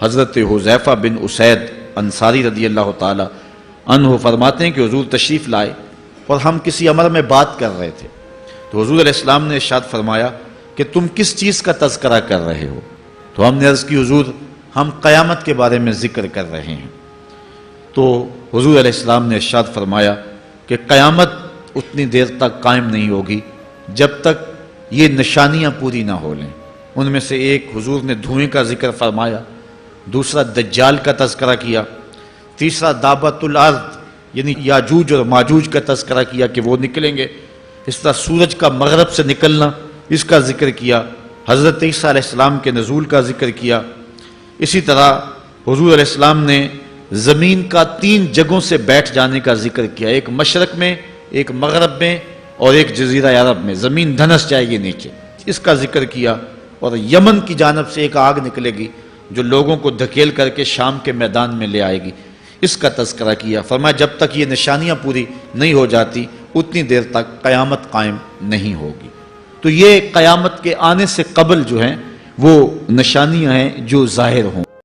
حضرت حذیفہ بن اسید انصاری رضی اللہ تعالی عنہ فرماتے ہیں کہ حضور تشریف لائے اور ہم کسی امر میں بات کر رہے تھے، تو حضور علیہ السلام نے ارشاد فرمایا کہ تم کس چیز کا تذکرہ کر رہے ہو؟ تو ہم نے عرض کی حضور ہم قیامت کے بارے میں ذکر کر رہے ہیں۔ تو حضور علیہ السلام نے ارشاد فرمایا کہ قیامت اتنی دیر تک قائم نہیں ہوگی جب تک یہ نشانیاں پوری نہ ہو لیں۔ ان میں سے ایک حضور نے دھوئیں کا ذکر فرمایا، دوسرا دجال کا تذکرہ کیا، تیسرا دابۃ الارض یعنی یاجوج اور ماجوج کا تذکرہ کیا کہ وہ نکلیں گے، اس طرح سورج کا مغرب سے نکلنا اس کا ذکر کیا، حضرت عیسیٰ علیہ السلام کے نزول کا ذکر کیا۔ اسی طرح حضور علیہ السلام نے زمین کا 3 جگہوں سے بیٹھ جانے کا ذکر کیا، ایک مشرق میں، ایک مغرب میں اور ایک جزیرہ عرب میں، زمین دھنس جائے گی نیچے، اس کا ذکر کیا۔ اور یمن کی جانب سے ایک آگ نکلے گی جو لوگوں کو دھکیل کر کے شام کے میدان میں لے آئے گی، اس کا تذکرہ کیا۔ فرمایا جب تک یہ نشانیاں پوری نہیں ہو جاتی اتنی دیر تک قیامت قائم نہیں ہوگی۔ تو یہ قیامت کے آنے سے قبل جو ہیں وہ نشانیاں ہیں جو ظاہر ہوں۔